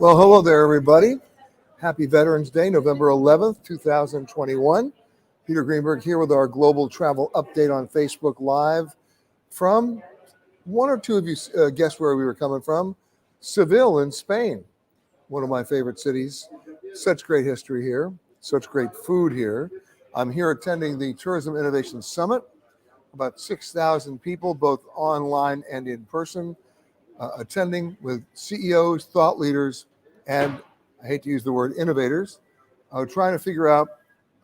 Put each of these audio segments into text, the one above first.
Well, hello there, everybody. Happy Veterans Day, November 11th, 2021. Peter Greenberg here with our global travel update on Facebook Live from one or two of you guessed where we were coming from, Seville in Spain, one of my favorite cities. Such great history here, such great food here. I'm here attending the Tourism Innovation Summit, about 6,000 people, both online and in person, attending with CEOs, thought leaders, and I hate to use the word innovators, trying to figure out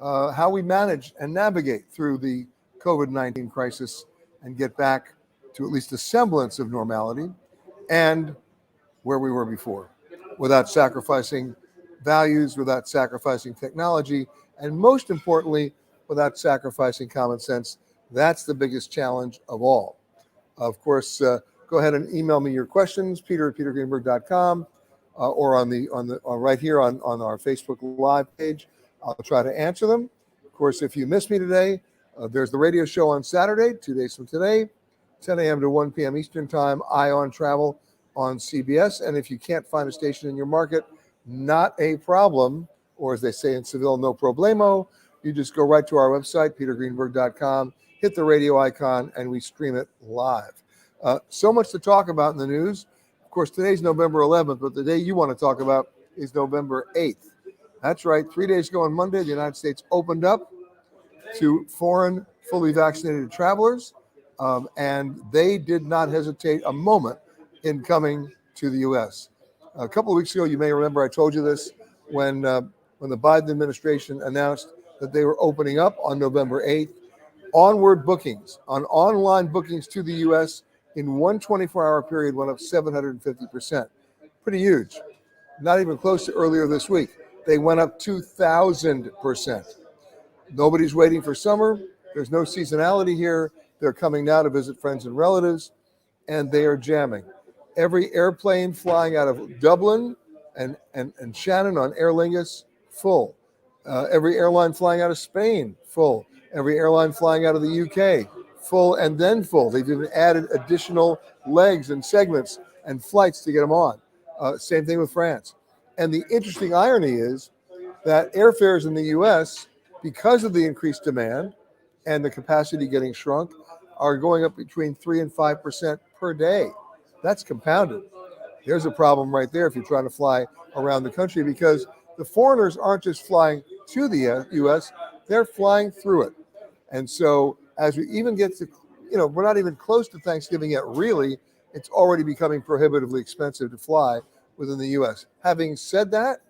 how we manage and navigate through the COVID-19 crisis and get back to at least a semblance of normality and where we were before, without sacrificing values, without sacrificing technology, and most importantly, without sacrificing common sense. That's the biggest challenge of all. Of course, go ahead and email me your questions, peter@petergreenberg.com, or on right here on our Facebook Live page. I'll try to answer them. Of course, if you missed me today, there's the radio show on Saturday, 2 days from today, 10 a.m. to 1 p.m. Eastern Time, Eye on Travel on CBS. And if you can't find a station in your market, not a problem, or as they say in Seville, no problemo. You just go right to our website, petergreenberg.com, hit the radio icon, and we stream it live. So much to talk about in the news. Of course, today's November 11th, but the day you want to talk about is November 8th. That's right. 3 days ago on Monday, the United States opened up to foreign, fully vaccinated travelers, and they did not hesitate a moment in coming to the U.S. A couple of weeks ago, you may remember I told you this when the Biden administration announced that they were opening up on November 8th. Onward bookings, on online bookings to the U.S. in one 24-hour period went up 750%. Pretty huge. Not even close to earlier this week. They went up 2,000%. Nobody's waiting for summer. There's no seasonality here. They're coming now to visit friends and relatives, and they are jamming. Every airplane flying out of Dublin and Shannon on Aer Lingus, full. Every airline flying out of Spain, full. Every airline flying out of the UK, full and then full. They've even added additional legs and segments and flights to get them on. Same thing with France. And the interesting irony is that airfares in the US, because of the increased demand and the capacity getting shrunk, are going up between 3 and 5% per day. That's compounded. There's a problem right there if you're trying to fly around the country, because the foreigners aren't just flying to the US, they're flying through it. And so as we even get to, we're not even close to Thanksgiving yet, really, it's already becoming prohibitively expensive to fly within the US. Having said that,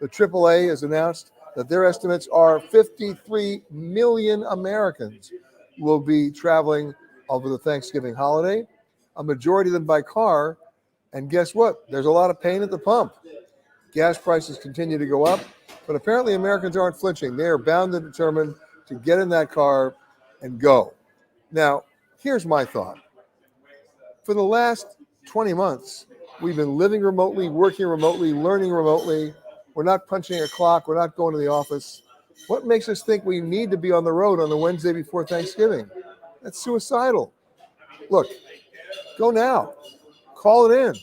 the AAA has announced that their estimates are 53 million Americans will be traveling over the Thanksgiving holiday, a majority of them by car. And guess what? There's a lot of pain at the pump. Gas prices continue to go up, but apparently Americans aren't flinching. They are bound and determined to get in that car and go. Now, here's my thought. For the last 20 months, we've been living remotely, working remotely, learning remotely. We're not punching a clock. We're not going to the office. What makes us think we need to be on the road on the Wednesday before Thanksgiving? That's suicidal. Look, go now. Call it in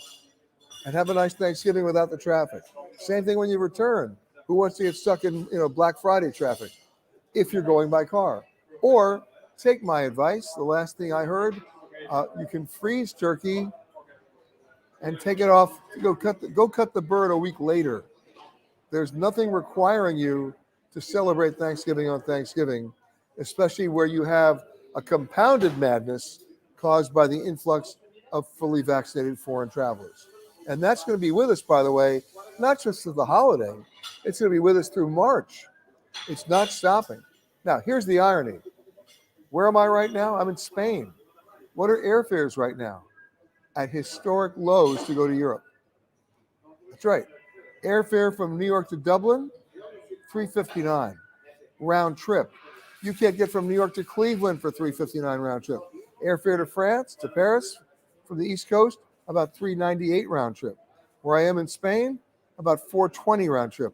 and have a nice Thanksgiving without the traffic. Same thing when you return. Who wants to get stuck in Black Friday traffic if you're going by car? Or take my advice. The last thing I heard, you can freeze turkey and take it off. Go cut the bird a week later. There's nothing requiring you to celebrate Thanksgiving on Thanksgiving, especially where you have a compounded madness caused by the influx of fully vaccinated foreign travelers. And that's going to be with us, by the way, not just through the holiday. It's going to be with us through March. It's not stopping. Now, here's the irony. Where am I right now? I'm in Spain. What are airfares right now? At historic lows to go to Europe. That's right. Airfare from New York to Dublin, $3.59 round trip. You can't get from New York to Cleveland for $3.59 round trip. Airfare to France, to Paris, from the East Coast, about $3.98 round trip. Where I am in Spain, about $4.20 round trip.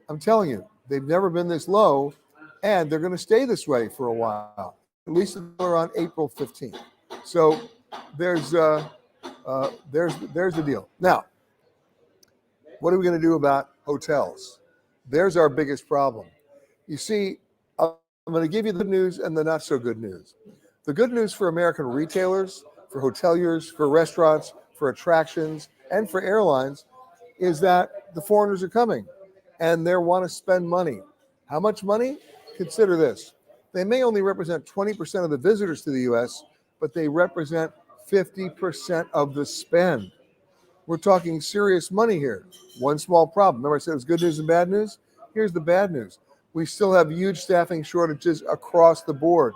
I'm telling you, they've never been this low, and they're going to stay this way for a while, at least until around April 15th. So there's the deal. Now, What are we going to do about hotels? There's our biggest problem. You see, I'm going to give you the good news and the not so good news. The good news for American retailers, for hoteliers, for restaurants, for attractions, and for airlines is that the foreigners are coming and they want to spend money. How much money? Consider this. They may only represent 20% of the visitors to the US, but they represent 50% of the spend. We're talking serious money here. One small problem. Remember I said it was good news and bad news? Here's the bad news. We still have huge staffing shortages across the board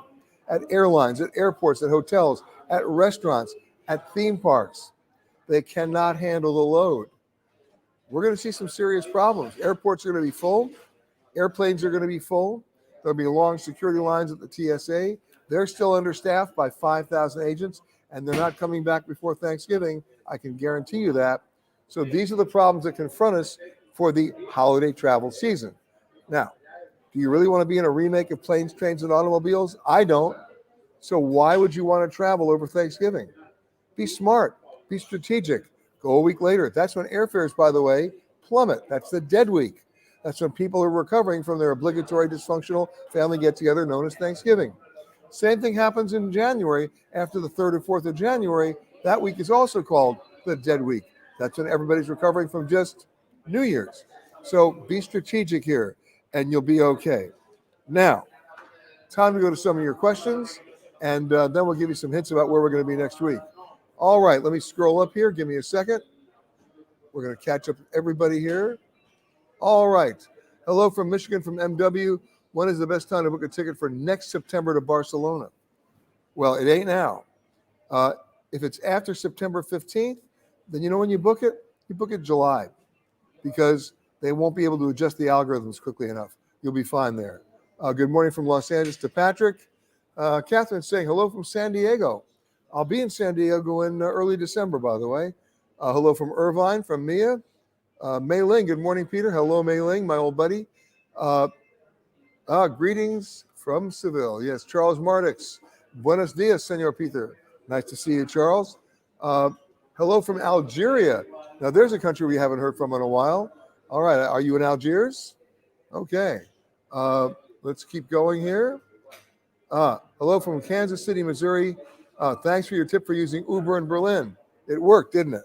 at airlines, at airports, at hotels, at restaurants, at theme parks. They cannot handle the load. We're going to see some serious problems. Airports are going to be full. Airplanes are going to be full. There'll be long security lines at the TSA. They're still understaffed by 5,000 agents, and they're not coming back before Thanksgiving. I can guarantee you that. So these are the problems that confront us for the holiday travel season. Now, do you really want to be in a remake of Planes, Trains, and Automobiles? I don't. So why would you want to travel over Thanksgiving? Be smart. Be strategic. Go a week later. That's when airfares, by the way, plummet. That's the dead week. That's when people are recovering from their obligatory dysfunctional family get-together known as Thanksgiving. Same thing happens in January after the 3rd or 4th of January. That week is also called the dead week. That's when everybody's recovering from just New Year's. So be strategic here and you'll be okay. Now, time to go to some of your questions, and then we'll give you some hints about where we're going to be next week. All right, let me scroll up here. Give me a second. We're going to catch up with everybody here. All right. Hello from Michigan from MW. When is the best time to book a ticket for next September to Barcelona? Well, it ain't now. If it's after September 15th, then you know when you book it? You book it July, because they won't be able to adjust the algorithms quickly enough. You'll be fine there. Good morning from Los Angeles to Patrick. Catherine saying hello from San Diego. I'll be in San Diego in early December, by the way. Hello from Irvine, from Mia. Mei Ling, good morning, Peter. Hello, Mei Ling, my old buddy. Greetings from Seville. Yes, Charles Mardix. Buenos dias, Senor Peter. Nice to see you, Charles. Hello from Algeria. Now, there's a country we haven't heard from in a while. All right, are you in Algiers? Okay. Let's keep going here. Hello from Kansas City, Missouri. Thanks for your tip for using Uber in Berlin. It worked, didn't it?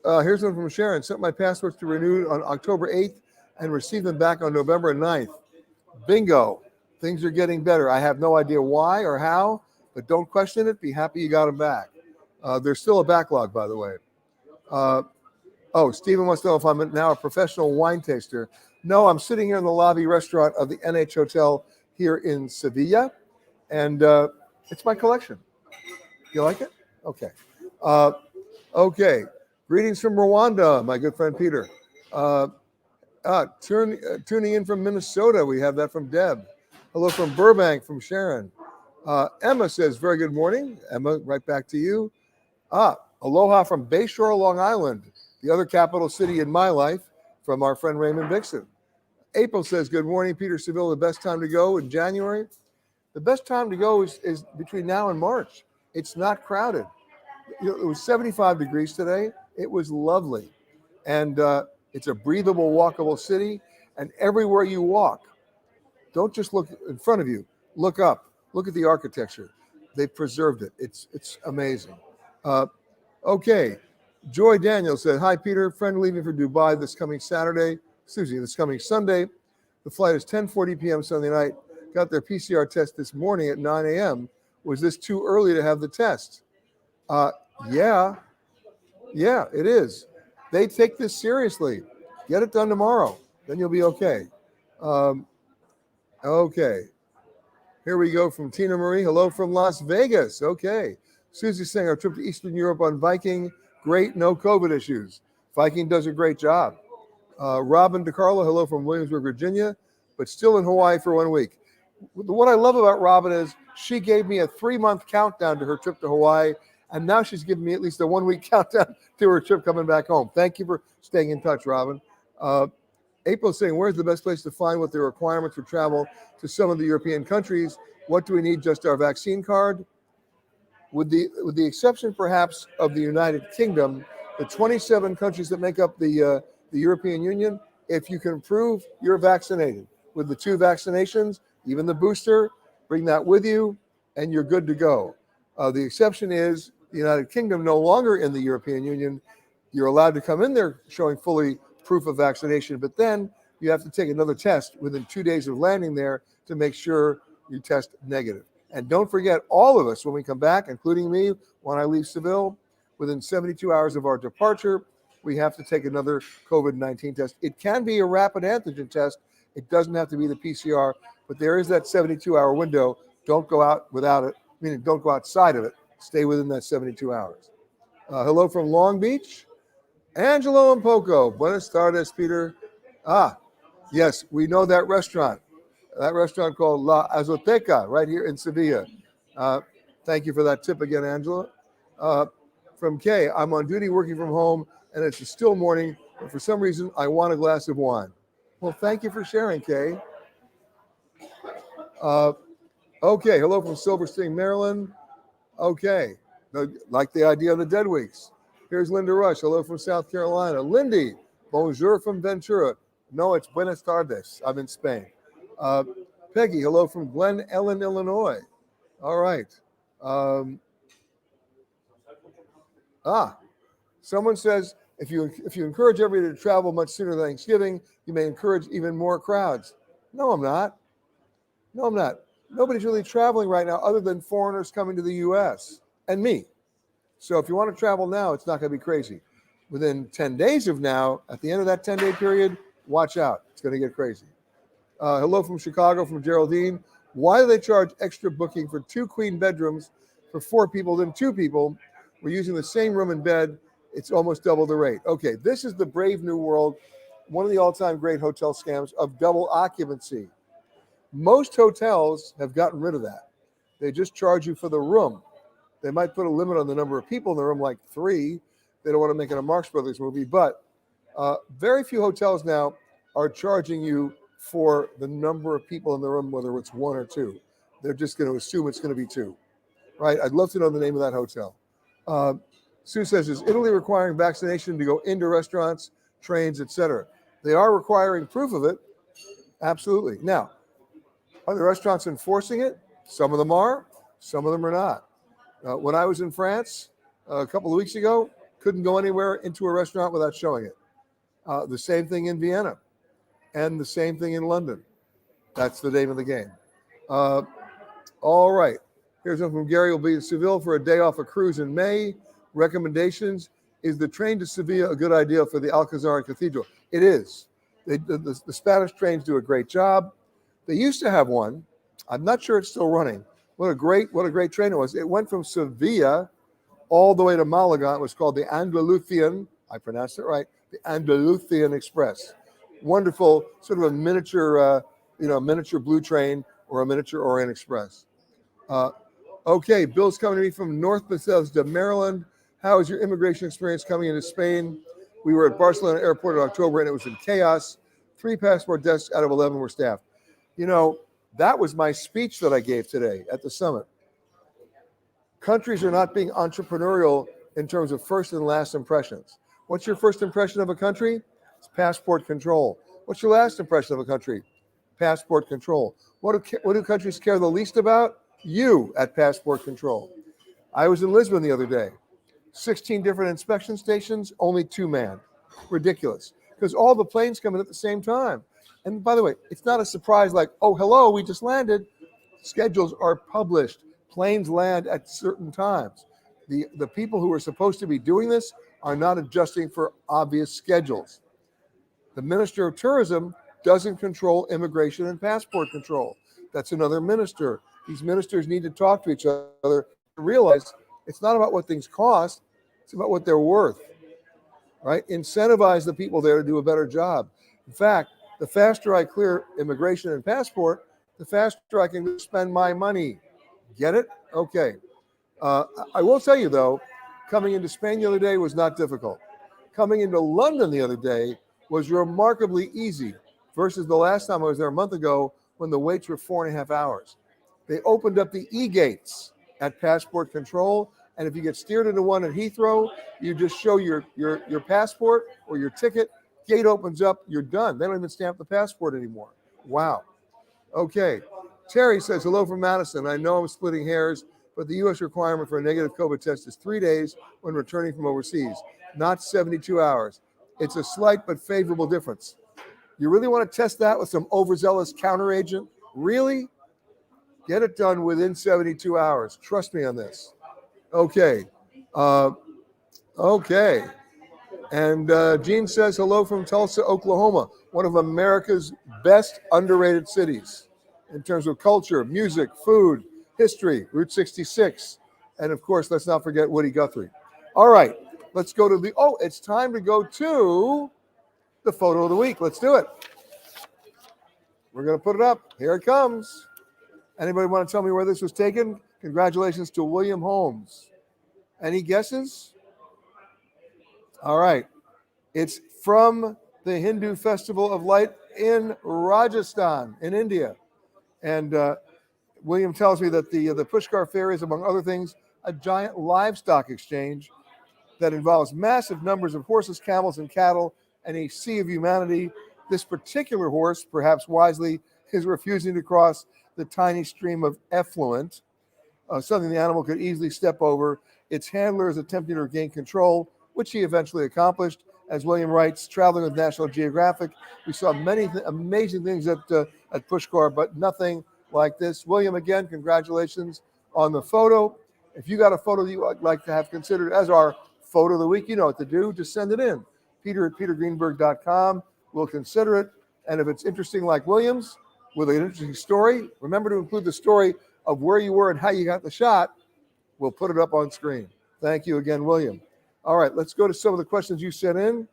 Here's one from Sharon. Sent my passports to renew on October 8th and received them back on November 9th. Bingo. Things are getting better. I have no idea why or how, but don't question it. Be happy you got them back. There's still a backlog, by the way. Stephen wants to know if I'm now a professional wine taster. No, I'm sitting here in the lobby restaurant of the NH Hotel here in Seville, and it's my collection. You like it? Okay. Okay. Greetings from Rwanda, my good friend Peter. Tuning in from Minnesota, we have that from Deb. Hello from Burbank, from Sharon. Emma says, very good morning. Emma, right back to you. Aloha from Bayshore, Long Island, the other capital city in my life, from our friend Raymond Dixon. April says, good morning, Peter. Seville, the best time to go in January? The best time to go is between now and March. It's not crowded. It was 75 degrees today. It was lovely. And it's a breathable, walkable city. And everywhere you walk, don't just look in front of you. Look up. Look at the architecture. They've preserved it. It's amazing. Okay. Joy Daniel said, hi, Peter. Friend leaving for Dubai this coming Sunday. The flight is 10:40 p.m. Sunday night. Got their PCR test this morning at 9 a.m. Was this too early to have the test? Yeah, it is. They take this seriously. Get it done tomorrow. Then you'll be okay. Okay. Here we go from Tina Marie. Hello from Las Vegas. Okay. Susie saying our trip to Eastern Europe on Viking. Great, no COVID issues. Viking does a great job. Robin DeCarlo, hello from Williamsburg, Virginia, but still in Hawaii for 1 week. What I love about Robin is she gave me a 3-month countdown to her trip to Hawaii, and now she's giving me at least a 1-week countdown to her trip coming back home. Thank you for staying in touch, Robin. April saying, where's the best place to find what the requirements for travel to some of the European countries? What do we need? Just our vaccine card? With the exception, perhaps, of the United Kingdom, the 27 countries that make up the European Union, if you can prove you're vaccinated with the 2 vaccinations, even the booster, bring that with you, and you're good to go. The exception is the United Kingdom, no longer in the European Union. You're allowed to come in there showing fully proof of vaccination, but then you have to take another test within 2 days of landing there to make sure you test negative. And don't forget, all of us, when we come back, including me, when I leave Seville, within 72 hours of our departure, we have to take another COVID-19 test. It can be a rapid antigen test. It doesn't have to be the PCR, but there is that 72-hour window. Don't go out without it, meaning don't go outside of it. Stay within that 72 hours. Hello from Long Beach. Angelo and Poco. Buenas tardes, Peter. Yes, we know that restaurant. That restaurant called La Azoteca right here in Seville. Thank you for that tip again, Angela. From Kay, I'm on duty working from home, and it's a still morning, but for some reason, I want a glass of wine. Well, thank you for sharing, Kay. Okay, hello from Silver Spring, Maryland. Okay, like the idea of the dead weeks. Here's Linda Rush. Hello from South Carolina. Lindy, bonjour from Ventura. No, it's buenas tardes. I'm in Spain. Peggy, hello from Glen Ellen, Illinois. All right. Someone says if you encourage everybody to travel much sooner than Thanksgiving, you may encourage even more crowds. No, I'm not. Nobody's really traveling right now other than foreigners coming to the U.S. and me. So if you want to travel now, it's not going to be crazy. Within 10 days of now, at the end of that 10-day period, watch out. It's going to get crazy. Hello from Chicago, from Geraldine. Why do they charge extra booking for 2 queen bedrooms for 4 people than 2 people? We're using the same room and bed. It's almost double the rate. Okay, this is the brave new world, one of the all-time great hotel scams of double occupancy. Most hotels have gotten rid of that. They just charge you for the room. They might put a limit on the number of people in the room, like 3. They don't want to make it a Marx Brothers movie, but very few hotels now are charging you for the number of people in the room, whether it's 1 or 2. They're just going to assume it's going to be 2, right? I'd love to know the name of that hotel. Sue says, is Italy requiring vaccination to go into restaurants, trains, etc.? They are requiring proof of it. Absolutely. Now, are the restaurants enforcing it? Some of them are, some of them are not. When I was in France a couple of weeks ago, couldn't go anywhere into a restaurant without showing it. The same thing in Vienna and the same thing in London. That's the name of the game. All right. Here's one from Gary. Will be in Seville for a day off a cruise in May. Recommendations. Is the train to Seville a good idea for the Alcazar Cathedral? It is. The Spanish trains do a great job. They used to have one. I'm not sure it's still running. What a great train it was. It went from Sevilla all the way to Malaga. It was called the Andalusian, I pronounced it right, the Andalusian Express. Wonderful, sort of a miniature blue train or a miniature Orient Express. Okay, Bill's coming to me from North Bethesda, Maryland. How is your immigration experience coming into Spain? We were at Barcelona airport in October and it was in chaos. 3 passport desks out of 11 were staffed. You know, that was my speech that I gave today at the summit. Countries are not being entrepreneurial in terms of first and last impressions. What's your first impression of a country? It's passport control. What's your last impression of a country? Passport control. What do countries care the least about? You at passport control. I was in Lisbon the other day. 16 different inspection stations, only 2 manned. Ridiculous. Because all the planes come in at the same time. And by the way, it's not a surprise like, oh, hello, we just landed. Schedules are published. Planes land at certain times. The people who are supposed to be doing this are not adjusting for obvious schedules. The Minister of Tourism doesn't control immigration and passport control. That's another minister. These ministers need to talk to each other to realize it's not about what things cost, it's about what they're worth, right? Incentivize the people there to do a better job. In fact, the faster I clear immigration and passport, the faster I can spend my money. Get it? Okay. I will tell you, though, coming into Spain the other day was not difficult. Coming into London the other day was remarkably easy versus the last time I was there a month ago when the waits were 4.5 hours. They opened up the e-gates at passport control. And if you get steered into one at Heathrow, you just show your passport or your ticket, gate opens up, you're done. They don't even stamp the passport anymore. Wow. Okay. Terry says, hello from Madison. I know I'm splitting hairs, but the U.S. requirement for a negative COVID test is 3 days when returning from overseas, not 72 hours. It's a slight but favorable difference. You really want to test that with some overzealous counteragent? Really? Get it done within 72 hours. Trust me on this. Okay. Okay. And Gene says, hello from Tulsa, Oklahoma, one of America's best underrated cities in terms of culture, music, food, history, Route 66. And of course, let's not forget Woody Guthrie. All right, let's go to it's time to go to the photo of the week. Let's do it. We're going to put it up. Here it comes. Anybody want to tell me where this was taken? Congratulations to William Holmes. Any guesses? All right. It's from the Hindu Festival of Light in Rajasthan, in India. And William tells me that the Pushkar Fair is, among other things, a giant livestock exchange that involves massive numbers of horses, camels, and cattle, and a sea of humanity. This particular horse, perhaps wisely, is refusing to cross the tiny stream of effluent, something the animal could easily step over. Its handler is attempting to regain control, which he eventually accomplished. As William writes, traveling with National Geographic, we saw many amazing things at Pushkar, but nothing like this. William, again, congratulations on the photo. If you got a photo that you would like to have considered as our photo of the week, you know what to do. Just send it in. Peter@petergreenberg.com. We'll consider it. And if it's interesting like William's, with an interesting story, remember to include the story of where you were and how you got the shot. We'll put it up on screen. Thank you again, William. All right, let's go to some of the questions you sent in.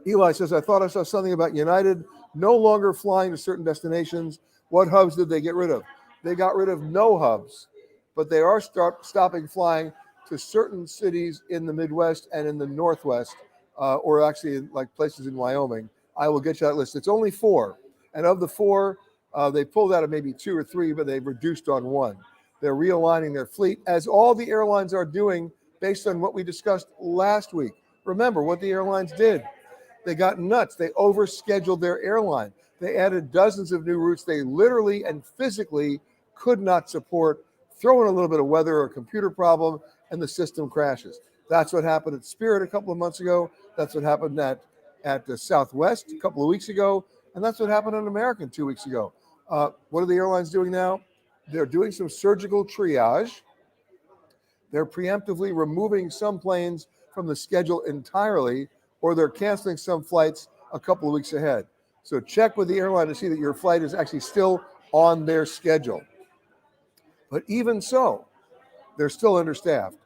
Eli says, I thought I saw something about United no longer flying to certain destinations. What hubs did they get rid of? They got rid of no hubs, but they are stopping flying to certain cities in the Midwest and in the Northwest, or actually like places in Wyoming. I will get you that list. It's only 4. And of the 4, they pulled out of maybe 2 or 3, but they've reduced on 1. They're realigning their fleet, as all the airlines are doing based on what we discussed last week. Remember what the airlines did. They got nuts. They overscheduled their airline. They added dozens of new routes they literally and physically could not support. Throw in a little bit of weather or a computer problem, and the system crashes. That's what happened at Spirit a couple of months ago. That's what happened at Southwest a couple of weeks ago. And that's what happened on American 2 weeks ago. What are the airlines doing now? They're doing some surgical triage. They're preemptively removing some planes from the schedule entirely, or they're canceling some flights a couple of weeks ahead. So check with the airline to see that your flight is actually still on their schedule. But even so, they're still understaffed.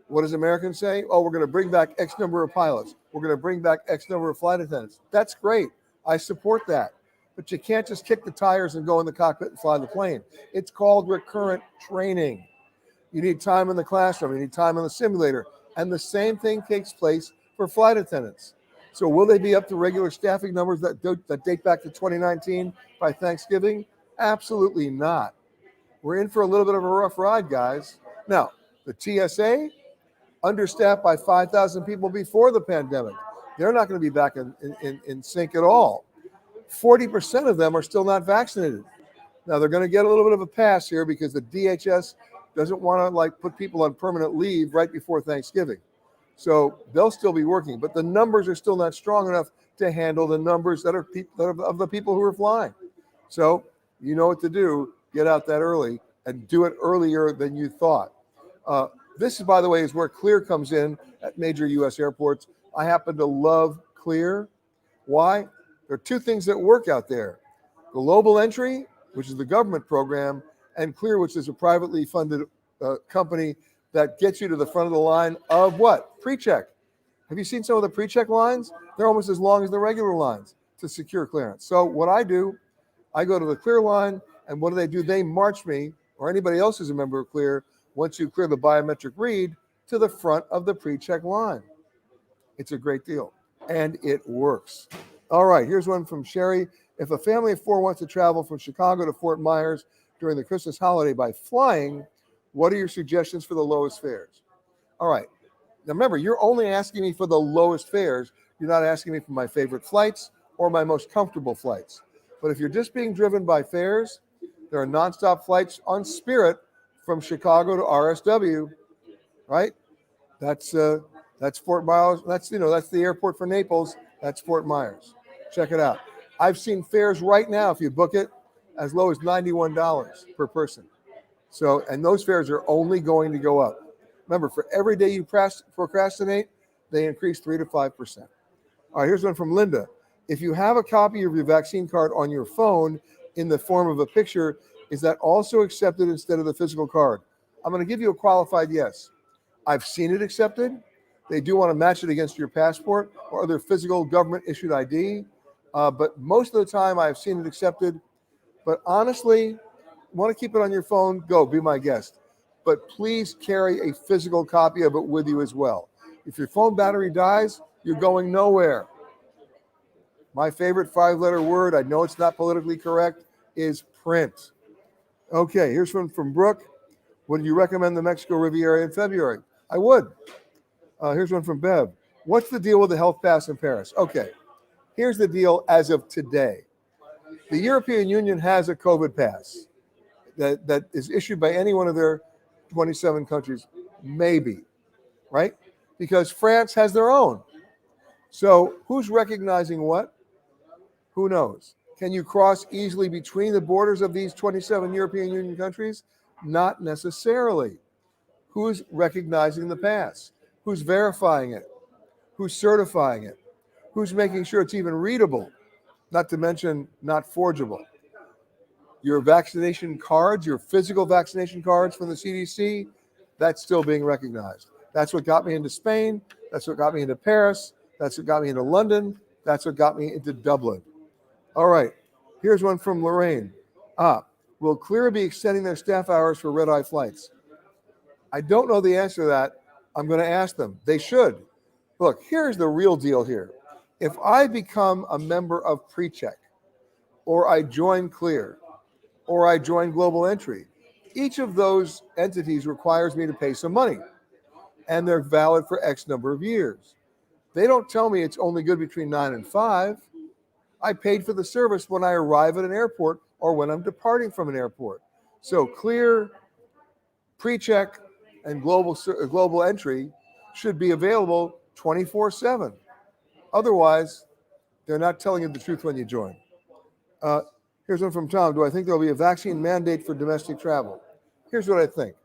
What does American say? Oh, we're going to bring back X number of pilots. We're going to bring back X number of flight attendants. That's great. I support that. But you can't just kick the tires and go in the cockpit and fly the plane. It's called recurrent training. You need time in the classroom. You need time in the simulator. And the same thing takes place for flight attendants. So will they be up to regular staffing numbers that date back to 2019 by Thanksgiving? Absolutely not. We're in for a little bit of a rough ride, guys. Now, the TSA, understaffed by 5,000 people before the pandemic. They're not going to be back in sync at all. 40% of them are still not vaccinated. Now, they're going to get a little bit of a pass here because the DHS doesn't want to put people on permanent leave right before Thanksgiving. So they'll still be working, but the numbers are still not strong enough to handle the numbers that are of the people who are flying. So you know what to do. Get out that early and do it earlier than you thought. This, by the way, is where Clear comes in at major U.S. airports. I happen to love Clear. Why? There are 2 things that work out there. Global Entry, which is the government program, and Clear, which is a privately funded company that gets you to the front of the line of what? Pre-check. Have you seen some of the pre-check lines? They're almost as long as the regular lines to secure clearance. So what I do, I go to the Clear line, and what do? They march me, or anybody else who's a member of Clear, once you clear the biometric read, to the front of the pre-check line. It's a great deal, and it works. All right, here's one from Sherry. If a family of 4 wants to travel from Chicago to Fort Myers during the Christmas holiday by flying, What are your suggestions for the lowest fares? All right. Now remember, you're only asking me for the lowest fares. You're not asking me for my favorite flights or my most comfortable flights. But if you're just being driven by fares, there are nonstop flights on Spirit from Chicago to RSW, right? That's Fort Myers. That's the airport for Naples. That's Fort Myers. Check it out. I've seen fares right now, if you book it, as low as $91 per person. So, and those fares are only going to go up. Remember, for every day you procrastinate, they increase 3 to 5%. All right, here's one from Linda. If you have a copy of your vaccine card on your phone in the form of a picture, is that also accepted instead of the physical card? I'm going to give you a qualified yes. I've seen it accepted. They do want to match it against your passport or other physical government-issued ID. But most of the time, I've seen it accepted. But honestly, want to keep it on your phone? Go, be my guest. But please carry a physical copy of it with you as well. If your phone battery dies, you're going nowhere. My favorite 5-letter word, I know it's not politically correct, is print. Okay, here's one from Brooke. Would you recommend the Mexico Riviera in February? I would. Here's one from Bev. What's the deal with the health pass in Paris? Okay, here's the deal as of today. The European Union has a COVID pass that is issued by any one of their 27 countries, maybe, right? Because France has their own. So who's recognizing what? Who knows? Can you cross easily between the borders of these 27 European Union countries? Not necessarily. Who's recognizing the pass? Who's verifying it? Who's certifying it? Who's making sure it's even readable? Not to mention not forgeable. Your vaccination cards, your physical vaccination cards from the CDC, that's still being recognized. That's what got me into Spain. That's what got me into Paris. That's what got me into London. That's what got me into Dublin. All right, here's one from Lorraine. Will Clear be extending their staff hours for red-eye flights? I don't know the answer to that. I'm going to ask them. They should. Look, here's the real deal here. If I become a member of PreCheck, or I join Clear, or I join Global Entry, each of those entities requires me to pay some money, and they're valid for X number of years. They don't tell me it's only good between 9 and 5. I paid for the service when I arrive at an airport or when I'm departing from an airport. So Clear, PreCheck, and Global Entry should be available 24/7. Otherwise, they're not telling you the truth when you join. Here's one from Tom. Do I think there'll be a vaccine mandate for domestic travel? Here's what I think.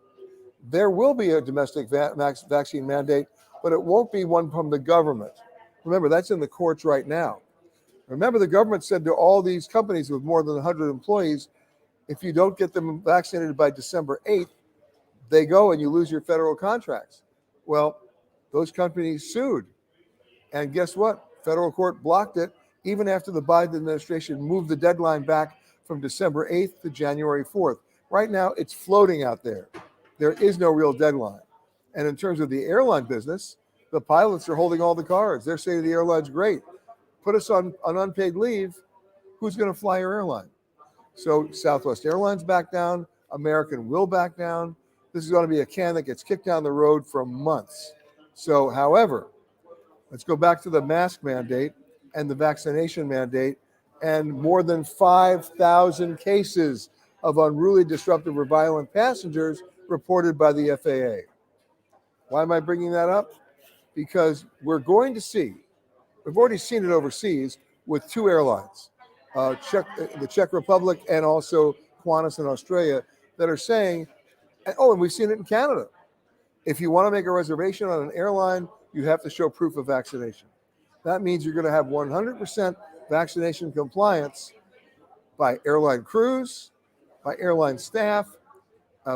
There will be a domestic vaccine mandate, but it won't be one from the government. Remember, that's in the courts right now. Remember, the government said to all these companies with more than 100 employees, if you don't get them vaccinated by December 8th, they go and you lose your federal contracts. Well, those companies sued. And guess what? Federal court blocked it even after the Biden administration moved the deadline back from December 8th to January 4th. Right now, it's floating out there. There is no real deadline. And in terms of the airline business, the pilots are holding all the cards. They're saying to the airlines, great, put us on unpaid leave. Who's going to fly your airline? So Southwest Airlines back down. American will back down. This is going to be a can that gets kicked down the road for months. So, however, let's go back to the mask mandate and the vaccination mandate and more than 5,000 cases of unruly, disruptive, or violent passengers reported by the FAA. Why am I bringing that up? Because we're going to see, we've already seen it overseas with 2 airlines, the Czech Republic and also Qantas in Australia, that are saying, and we've seen it in Canada. If you want to make a reservation on an airline, you have to show proof of vaccination. That means you're going to have 100% vaccination compliance by airline crews, by airline staff,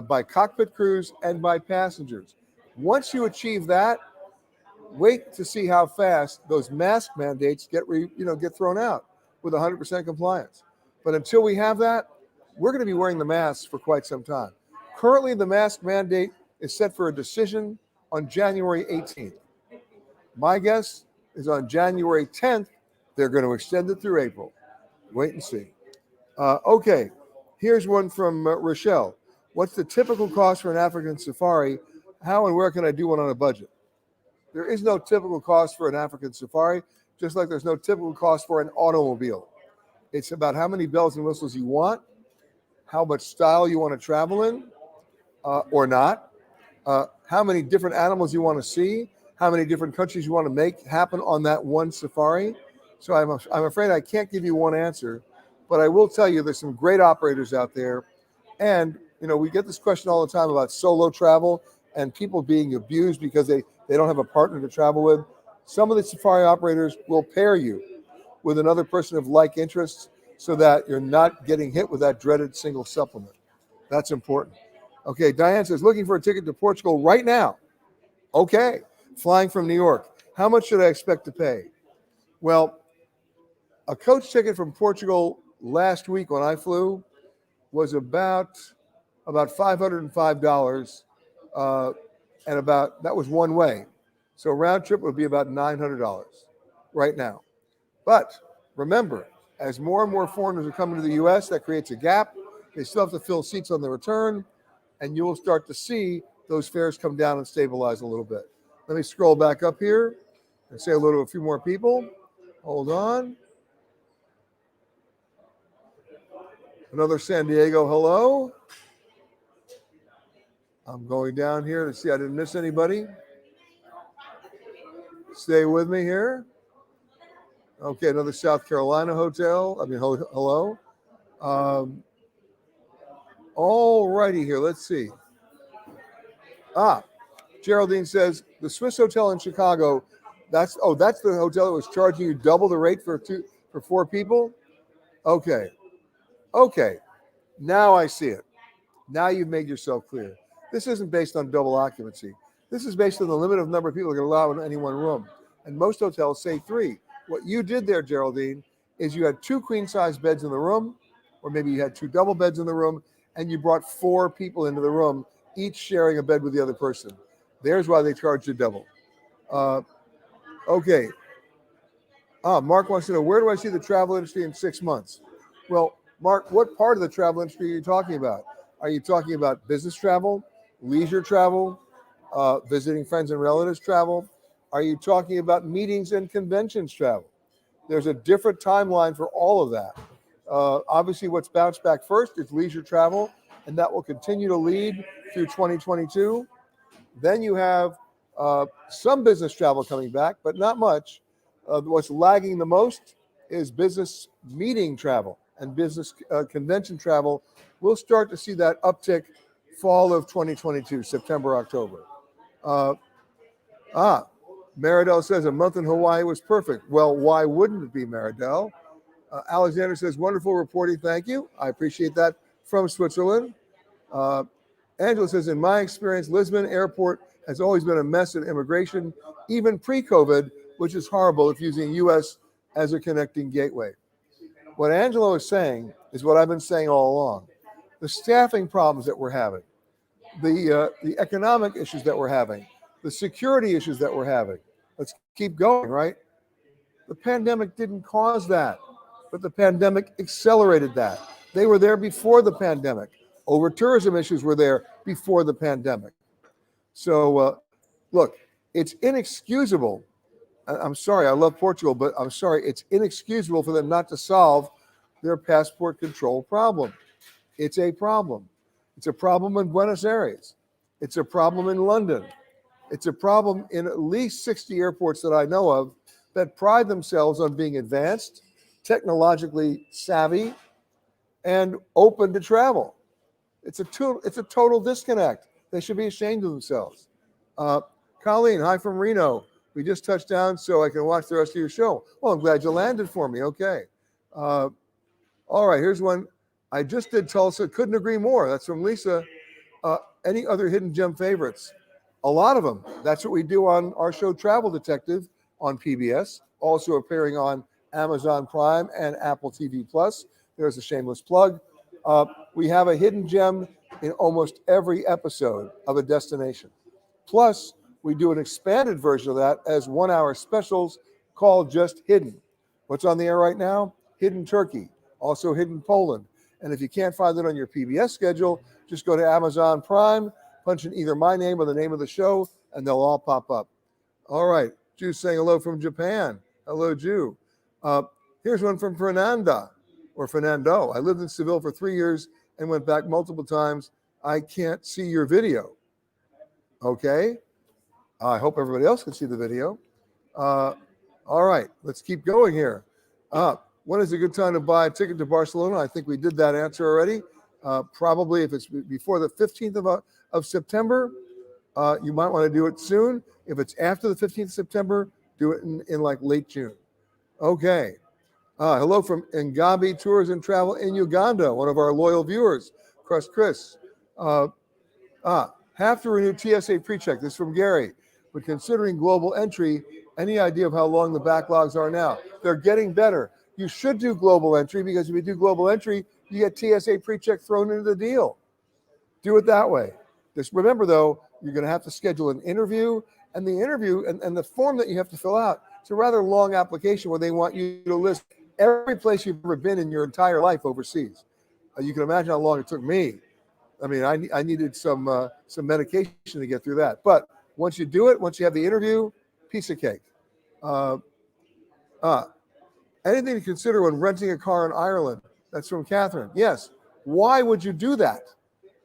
by cockpit crews, and by passengers. Once you achieve that, wait to see how fast those mask mandates get thrown out with 100% compliance. But until we have that, we're going to be wearing the masks for quite some time. Currently, the mask mandate is set for a decision on January 18th. My guess is on January 10th, they're going to extend it through April. Wait and see. Okay, here's one from Rochelle. What's the typical cost for an African safari? How and where can I do one on a budget? There is no typical cost for an African safari, just like there's no typical cost for an automobile. It's about how many bells and whistles you want, how much style you want to travel in or not, how many different animals you want to see, how many different countries you want to make happen on that one safari. So I'm afraid I can't give you one answer, but I will tell you there's some great operators out there. And, we get this question all the time about solo travel and people being abused because they don't have a partner to travel with. Some of the safari operators will pair you with another person of like interests so that you're not getting hit with that dreaded single supplement. That's important. Okay, Diane says, looking for a ticket to Portugal right now. Okay, flying from New York. How much should I expect to pay? Well, a coach ticket from Portugal last week when I flew was about $505, and that was one way. So round trip would be about $900 right now. But remember, as more and more foreigners are coming to the U.S., that creates a gap. They still have to fill seats on the return, and you will start to see those fares come down and stabilize a little bit. Let me scroll back up here and say hello to a few more people. Hold on. Another San Diego hello. I'm going down here to see I didn't miss anybody. Stay with me here. Okay, another South Carolina hotel. Hello. All righty here. Let's see. Geraldine says the Swiss hotel in Chicago. That's the hotel that was charging you double the rate for 4 people. Okay. Now I see it. Now you've made yourself clear. This isn't based on double occupancy. This is based on the limit of number of people that can allow in any one room. And most hotels say 3. What you did there, Geraldine, is you had 2 queen-size beds in the room, or maybe you had 2 double beds in the room, and you brought 4 people into the room, each sharing a bed with the other person. There's why they charge you double. Okay. Mark wants to know, where do I see the travel industry in 6 months? Well, Mark, what part of the travel industry are you talking about? Are you talking about business travel, leisure travel, visiting friends and relatives travel? Are you talking about meetings and conventions travel? There's a different timeline for all of that. Obviously, what's bounced back first is leisure travel, and that will continue to lead through 2022. Then you have some business travel coming back, but not much. What's lagging the most is business meeting travel and business convention travel. We'll start to see that uptick fall of 2022, September, October. Maridel says a month in Hawaii was perfect. Well, why wouldn't it be, Maridel? Alexander says, wonderful reporting. Thank you. I appreciate that from Switzerland. Angela says, in my experience, Lisbon Airport has always been a mess in immigration, even pre-COVID, which is horrible if using U.S. as a connecting gateway. What Angelo is saying is what I've been saying all along. The staffing problems that we're having, the economic issues that we're having, the security issues that we're having. Let's keep going, right? The pandemic didn't cause that, but the pandemic accelerated that. They were there before the pandemic. Over-tourism issues were there before the pandemic. So, look, it's inexcusable. I'm sorry, I love Portugal, but I'm sorry, it's inexcusable for them not to solve their passport control problem. It's a problem. It's a problem in Buenos Aires. It's a problem in London. It's a problem in at least 60 airports that I know of that pride themselves on being advanced, technologically savvy, and open to travel. It's a total disconnect. They should be ashamed of themselves. Colleen, hi from Reno. We just touched down so I can watch the rest of your show. Well, I'm glad you landed for me. Okay. All right, here's one. I just did Tulsa. Couldn't agree more. That's from Lisa. Any other hidden gem favorites? A lot of them. That's what we do on our show Travel Detective on PBS, also appearing on Amazon Prime and Apple TV Plus. There's a shameless plug. We have a hidden gem in almost every episode of a destination. Plus, we do an expanded version of that as 1-hour specials called Just Hidden. What's on the air right now? Hidden Turkey, also Hidden Poland. And if you can't find it on your PBS schedule, just go to Amazon Prime, punch in either my name or the name of the show, and they'll all pop up. All right. Juice saying hello from Japan. Hello, Jew. Here's one from Fernando. I lived in Seville for 3 years and went back multiple times. I can't see your video. Okay. I hope everybody else can see the video. All right. Let's keep going here. When is a good time to buy a ticket to Barcelona? I think we did that answer already. Probably if it's before the 15th of September, you might want to do it soon. If it's after the 15th of September, do it in like late June. Okay. Hello from Ngabi Tours and Travel in Uganda, one of our loyal viewers, Chris. Have to renew TSA PreCheck. This is from Gary. But considering global entry, any idea of how long the backlogs are now? They're getting better. You should do global entry because if you do global entry, you get TSA PreCheck thrown into the deal. Do it that way. Just remember, though, you're going to have to schedule an interview, and the interview and the form that you have to fill out, it's a rather long application where they want you to list every place you've ever been in your entire life overseas. You can imagine how long it took me. I mean, I needed some medication to get through that. But once you do it, once you have the interview, piece of cake. Anything to consider when renting a car in Ireland? That's from Catherine. Yes. Why would you do that?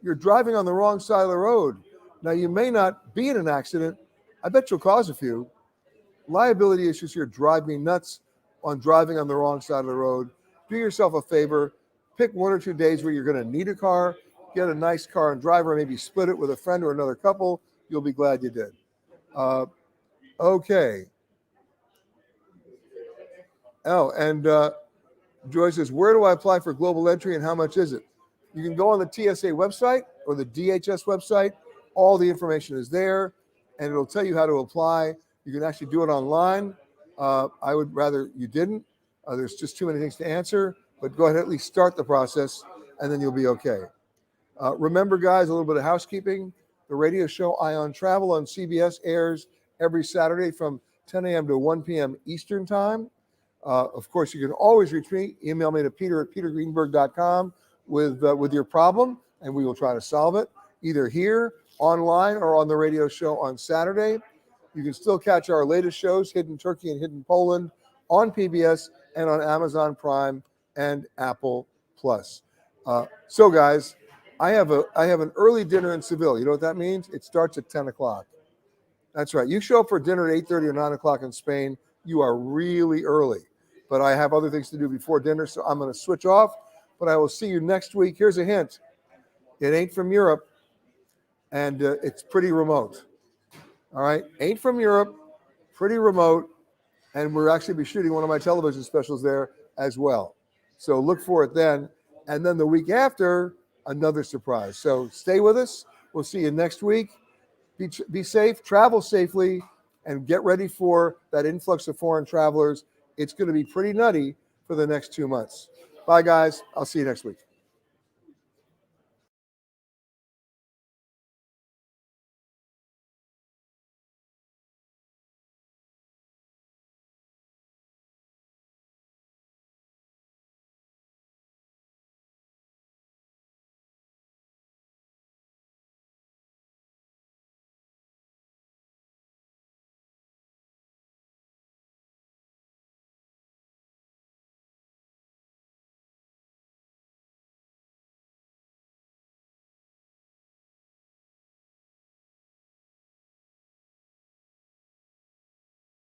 You're driving on the wrong side of the road. Now, you may not be in an accident. I bet you'll cause a few. Liability issues here drive me nuts on driving on the wrong side of the road. Do yourself a favor. Pick 1 or 2 days where you're going to need a car. Get a nice car and driver. Maybe split it with a friend or another couple. You'll be glad you did. Okay. Oh, and Joy says, where do I apply for global entry and how much is it? You can go on the TSA website or the DHS website. All the information is there, and it'll tell you how to apply. You can actually do it online. I would rather you didn't. There's just too many things to answer, but go ahead and at least start the process, and then you'll be okay. Remember, guys, a little bit of housekeeping. The radio show Ion Travel on CBS airs every Saturday from 10 a.m. to 1 p.m. Eastern Time. Of course, you can always reach me. Email me to peter@petergreenberg.com with your problem, and we will try to solve it, either here, online, or on the radio show on Saturday. You can still catch our latest shows, Hidden Turkey and Hidden Poland, on PBS and on Amazon Prime and Apple Plus. So, guys, I have an early dinner in Seville. You know what that means? It starts at 10 o'clock. That's right. You show up for dinner at 8:30 or 9 o'clock in Spain, you are really early. But I have other things to do before dinner, so I'm going to switch off. But I will see you next week. Here's a hint. It ain't from Europe, and it's pretty remote. All right? Ain't from Europe, pretty remote, and we'll actually be shooting one of my television specials there as well. So look for it then. And then the week after, another surprise. So stay with us. We'll see you next week. Be safe, travel safely, and get ready for that influx of foreign travelers. It's going to be pretty nutty for the next 2 months. Bye, guys. I'll see you next week.